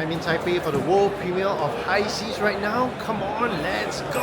I'm in Taipei for the world premiere of High Seas right now. Come on, let's go!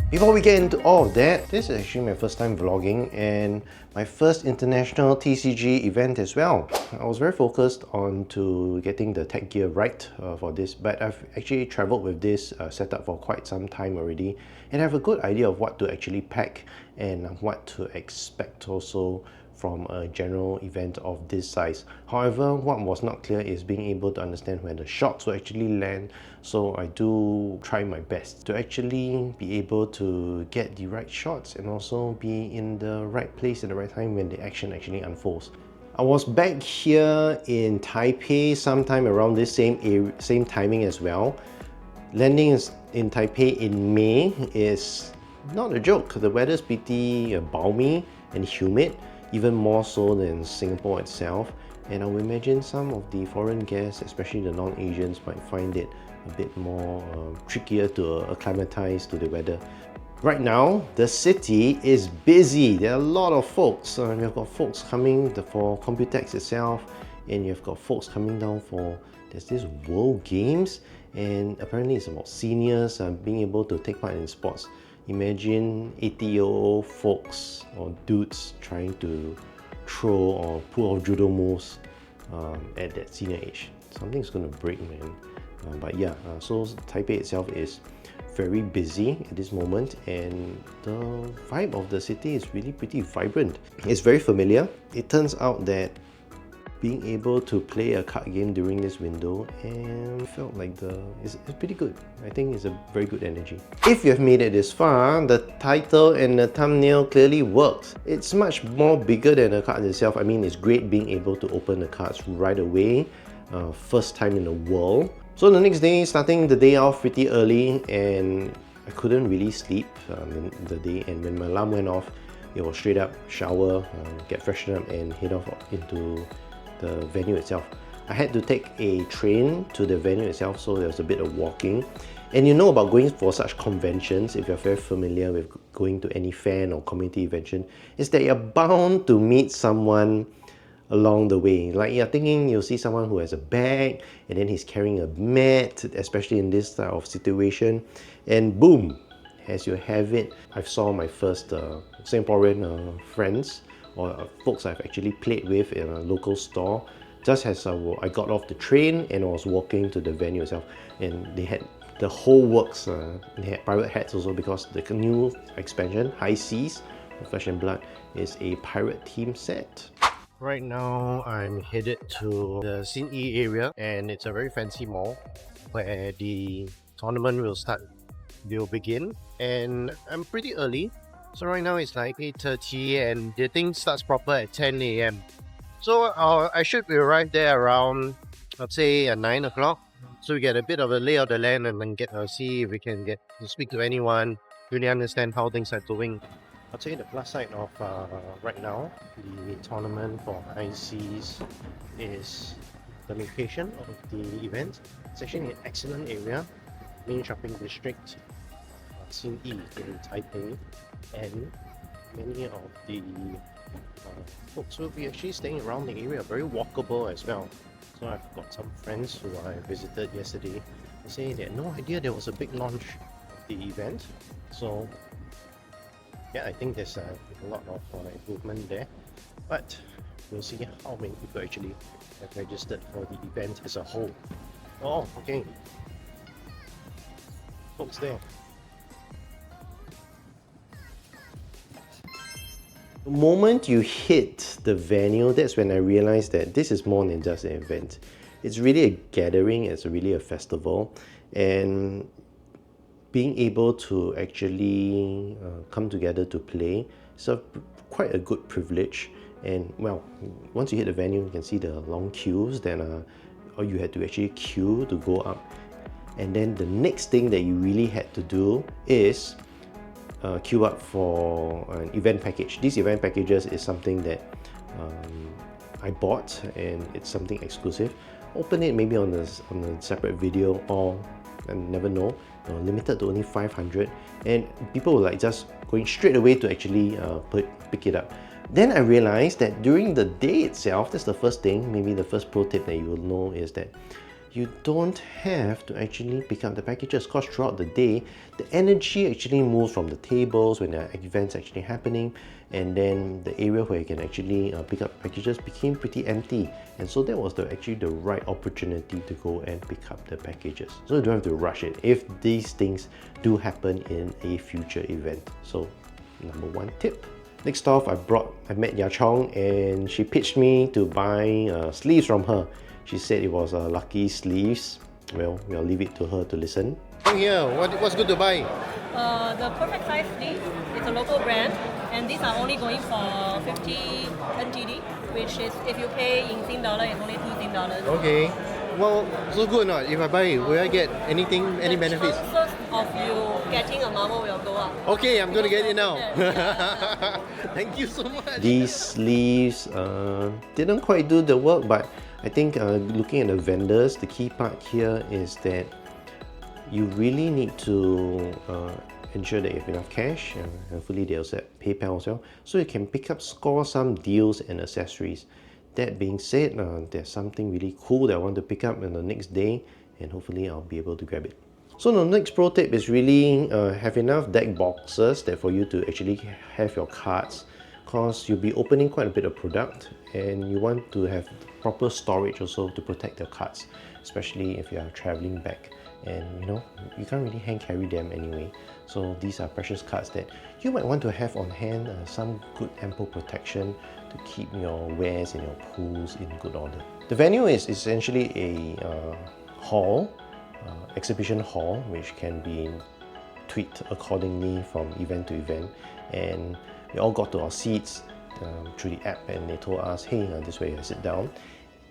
Before we get into all of that, this is actually my first time vlogging and my first international TCG event as well. I was very focused on to getting the tech gear right for this, but I've actually traveled with this setup for quite some time already, and I have a good idea of what to actually pack and what to expect also from a general event of this size. However, what was not clear is being able to understand where the shots will actually land, so I do try my best to actually be able to get the right shots and also be in the right place at the right time when the action actually unfolds. I was back here in Taipei sometime around this same timing as well. Landing in Taipei in May is not a joke. The weather is pretty balmy and humid, even more so than Singapore itself, and I would imagine some of the foreign guests, especially the non-Asians, might find it a bit more trickier to acclimatize to the weather. Right now, the city is busy. There are a lot of folks. You've got folks coming for Computex itself, and you've got folks coming down for there's this World Games, and apparently it's about seniors being able to take part in sports. Imagine 80-year-old folks or dudes trying to throw or pull off judo moves at that senior age. Something's gonna break, man. But yeah, so Taipei itself is very busy at this moment, and the vibe of the city is really pretty vibrant. It's very familiar. It turns out that being able to play a card game during this window and felt like it's pretty good. I think it's a very good energy. If you've made it this far, the title and the thumbnail clearly worked. It's much more bigger than the card itself. I mean, it's great being able to open the cards right away. First time in the world. So the next day, starting the day off pretty early, and I couldn't really sleep in the day, and when my alarm went off, it was straight up shower, get freshened up and head off into the venue itself. I had to take a train to the venue itself, so there was a bit of walking. And you know about going for such conventions, if you're very familiar with going to any fan or community convention, is that you're bound to meet someone along the way. Like you're thinking you'll see someone who has a bag and then he's carrying a mat, especially in this type of situation, and boom, as you have it, I saw my first Singaporean friends or folks I've actually played with in a local store just as I got off the train and I was walking to the venue itself, and they had the whole works. They had pirate hats also, because the new expansion, High Seas of Flesh and Blood, is a pirate theme set. Right now I'm headed to the Xin Yi area, and it's a very fancy mall where the tournament will begin, and I'm pretty early. So right now it's like 8:30 and the thing starts proper at 10 AM. So I should be arrived there around, let's say, at 9 o'clock. So we get a bit of a lay of the land and then get to see if we can get to speak to anyone, really understand how things are going. I'll tell you the plus side of right now, the tournament for High Seas is the location of the event. It's actually an excellent area, main shopping district, Xin Yi in Taipei, and many of the folks will be actually staying around the area, very walkable as well. So I've got some friends who I visited yesterday. They say they had no idea there was a big launch of the event. So yeah, I think there's a lot of improvement there, but we'll see how many people actually have registered for the event as a whole. Oh, okay. Folks there. The moment you hit the venue, that's when I realized that this is more than just an event. It's really a gathering, it's really a festival, and being able to actually come together to play is quite a good privilege. And well, once you hit the venue, you can see the long queues, then or you had to actually queue to go up. And then the next thing that you really had to do is queue up for an event package. These event packages is something that I bought and it's something exclusive. Open it maybe on a separate video, or I never know, limited to only 500, and people were like just going straight away to actually pick it up. Then I realized that during the day itself, that's the first thing, maybe the first pro tip that you will know is that you don't have to actually pick up the packages, because throughout the day, the energy actually moves from the tables when the event's actually happening, and then the area where you can actually pick up packages became pretty empty. And so that was actually the right opportunity to go and pick up the packages. So you don't have to rush it if these things do happen in a future event. So number one tip. Next off, I met Ya Chong, and she pitched me to buy sleeves from her. She said it was lucky sleeves. Well, we'll leave it to her to listen. Here, what's good to buy? The perfect size sleeve. It's a local brand, and these are only going for 50 NTD, which is, if you pay in Sing dollar, it's only 2 Sing dollars. Okay. Well, so good or not? If I buy it, will I get anything, any benefits? The chances of you getting a marble will go up. Okay, I'm gonna get it now. Thank you so much. These sleeves didn't quite do the work, but I think looking at the vendors, the key part here is that you really need to ensure that you have enough cash. Hopefully they also have PayPal as well, so you can score some deals and accessories. That being said, there's something really cool that I want to pick up in the next day, and hopefully I'll be able to grab it. So the next pro tip is really have enough deck boxes that for you to actually have your cards, because you'll be opening quite a bit of product, and you want to have proper storage also to protect your cards, especially if you are traveling back, and you can't really hand carry them anyway. So these are precious cards that you might want to have on hand, some good ample protection to keep your wares and your pools in good order. The venue is essentially a hall, exhibition hall, which can be tweaked accordingly from event to event, and we all got to our seats through the app, and they told us, hey, this way you sit down.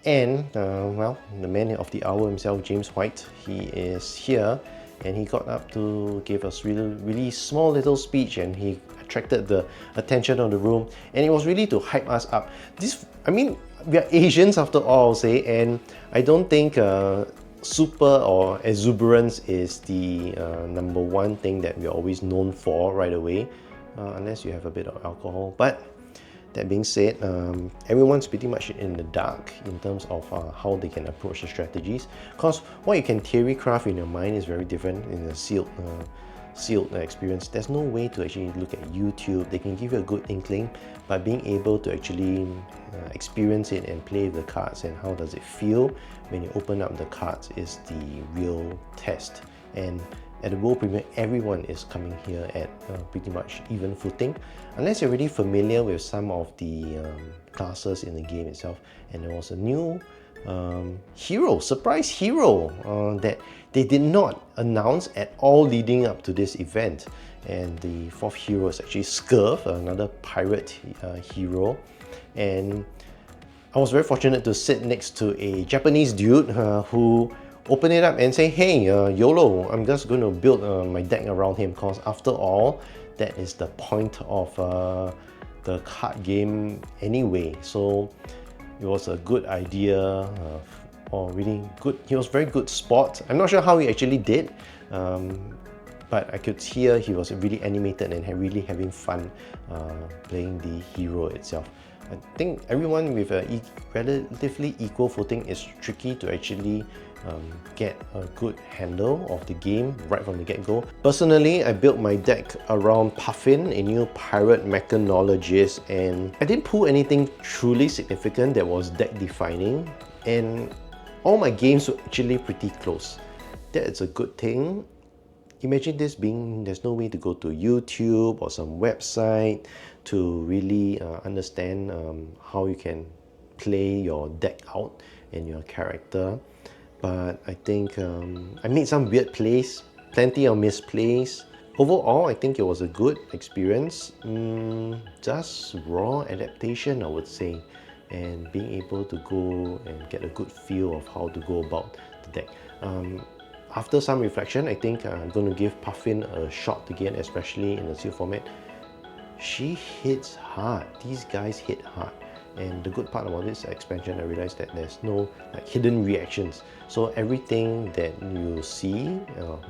And well, the man of the hour himself, James White, he is here, and he got up to give us really small little speech, and he attracted the attention of the room, and it was really to hype us up. I mean, we are Asians after all, I'll say, and I don't think super or exuberance is the number one thing that we're always known for right away, unless you have a bit of alcohol. But that being said, everyone's pretty much in the dark in terms of how they can approach the strategies, because what you can theory craft in your mind is very different in a sealed experience. There's no way to actually look at YouTube. They can give you a good inkling, but being able to actually experience it and play with the cards and how does it feel when you open up the cards is the real test. And at the World Premiere, everyone is coming here at pretty much even footing, unless you're already familiar with some of the classes in the game itself. And there was a new surprise hero that they did not announce at all leading up to this event. And the fourth hero is actually Scurv, another pirate hero. And I was very fortunate to sit next to a Japanese dude who opened it up and say, hey, YOLO, I'm just going to build my deck around him, because after all, that is the point of the card game anyway. So it was a good idea, or really good. He was very good sport. I'm not sure how he actually did, but I could hear he was really animated and really having fun playing the hero itself. I think everyone with a relatively equal footing is tricky to actually get a good handle of the game right from the get-go. Personally, I built my deck around Puffin, a new pirate mechanologist, and I didn't pull anything truly significant that was deck-defining, and all my games were actually pretty close. That's a good thing. Imagine this being, there's no way to go to YouTube or some website to really understand how you can play your deck out and your character. But I think I made some weird plays, plenty of misplays. Overall, I think it was a good experience. Just raw adaptation, I would say, and being able to go and get a good feel of how to go about the deck. After some reflection, I think I'm going to give Puffin a shot again, especially in the sealed format. She hits hard. These guys hit hard. And the good part about this expansion, I realized that there's no like hidden reactions. So everything that you see,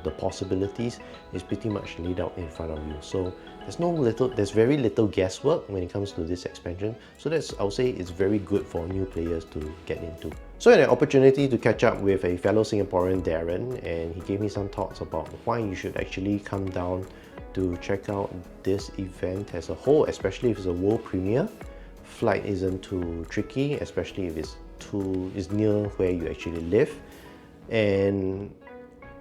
the possibilities, is pretty much laid out in front of you. So there's very little guesswork when it comes to this expansion. So I would say it's very good for new players to get into. So I had an opportunity to catch up with a fellow Singaporean, Darren, and he gave me some thoughts about why you should actually come down to check out this event as a whole, especially if it's a world premiere. Flight isn't too tricky, especially if it's near where you actually live, and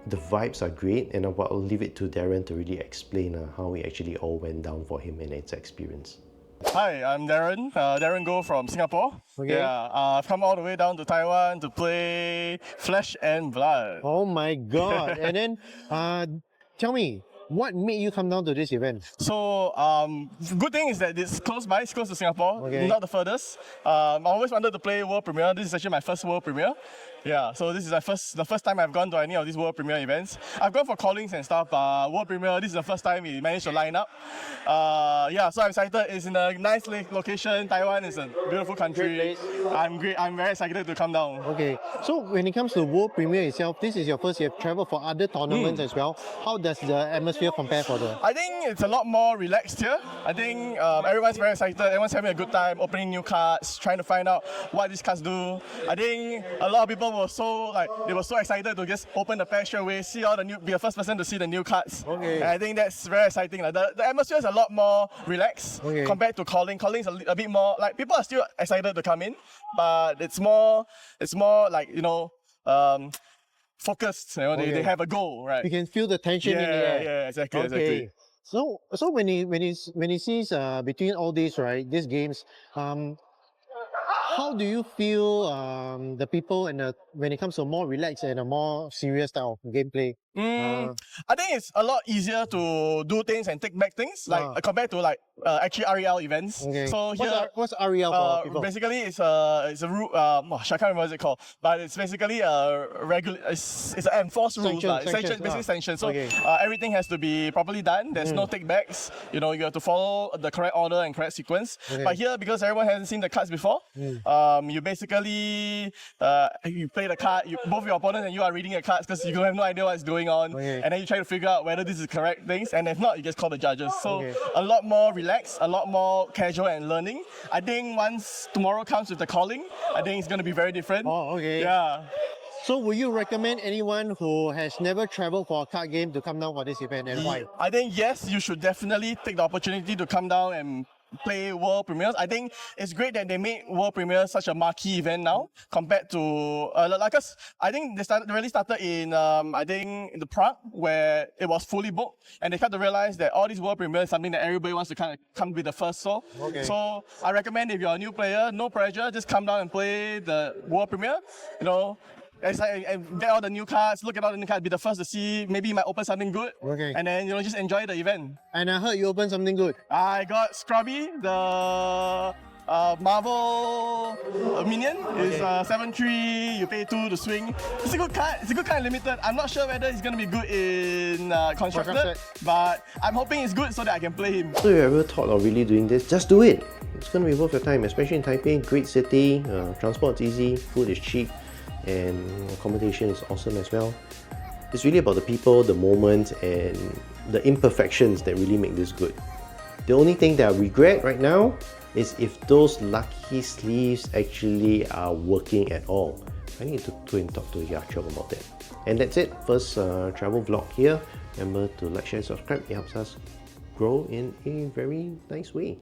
the vibes are great. And I'll leave it to Darren to really explain how it actually all went down for him and its experience. Hi, I'm Darren. Darren Go from Singapore. Okay. Yeah, I've come all the way down to Taiwan to play Flesh and Blood. Oh my god! And then, tell me, what made you come down to this event? So, good thing is that it's close by, it's close to Singapore, Okay. not the furthest. I always wanted to play World Premiere. This is actually my first World Premiere. Yeah, so this is the first time I've gone to any of these World Premiere events. I've gone for callings and stuff, but World Premiere, this is the first time we managed to line up. Yeah, so I'm excited. It's in a nice location. Taiwan is a beautiful country. I'm very excited to come down. Okay, so when it comes to World Premiere itself, this is your first year travel for other tournaments as well. How does the atmosphere compare for the? I think it's a lot more relaxed here. I think everyone's very excited. Everyone's having a good time, opening new cards, trying to find out what these cards do. I think a lot of people were so excited to just open the pack straight away, be the first person to see the new cards. Okay. And I think that's very exciting. Like the atmosphere is a lot more relaxed compared to calling. Calling is a bit more like people are still excited to come in, but it's more like focused. They have a goal, right? You can feel the tension in the air. Yeah, exactly. So when he sees between all these these games, how do you feel the people when it comes to more relaxed and a more serious style of gameplay? I think it's a lot easier to do things and take back things compared to actually REL events. Okay. So here, what's REL for people? basically it's a rule. I can't remember what it's called, but it's basically a regular. It's an enforced rule. Basically sanctions. So everything has to be properly done. There's no take backs. You have to follow the correct order and correct sequence. But here, because everyone hasn't seen the cards before, you basically you play the card. Both your opponent and you are reading the cards because you have no idea what's going on, and then you try to figure out whether this is correct things, and if not, you just call the judges. So a lot more relaxed, a lot more casual and learning. I think once tomorrow comes with the calling, I think it's going to be very different. Oh, okay. Yeah. So would you recommend anyone who has never traveled for a card game to come down for this event, and why? I think yes, you should definitely take the opportunity to come down and play World Premieres. I think it's great that they made World Premiere such a marquee event now compared to because I think they really started in in the Prague where it was fully booked, and they kind of realized that all these World Premieres is something that everybody wants to kind of come with the first so. So I recommend if you're a new player, no pressure, just come down and play the World Premiere. And get all the new cards, look at all the new cards, be the first to see, maybe you might open something good. And then, just enjoy the event. And I heard you opened something good. I got Scrubby, the Marvel minion. It's 7/3, you pay 2 to swing. It's a good card. It's a good card limited. I'm not sure whether it's going to be good in Constructed, but I'm hoping it's good so that I can play him. So if you ever thought of really doing this, just do it. It's going to be worth your time, especially in Taipei. Great city, transport's easy, food is cheap, and accommodation is awesome as well. It's really about the people, the moments, and the imperfections that really make this good. The only thing that I regret right now is if those lucky sleeves actually are working at all. I need to go and talk to Yachong about that. And that's it, first travel vlog here. Remember to like, share, subscribe. It helps us grow in a very nice way.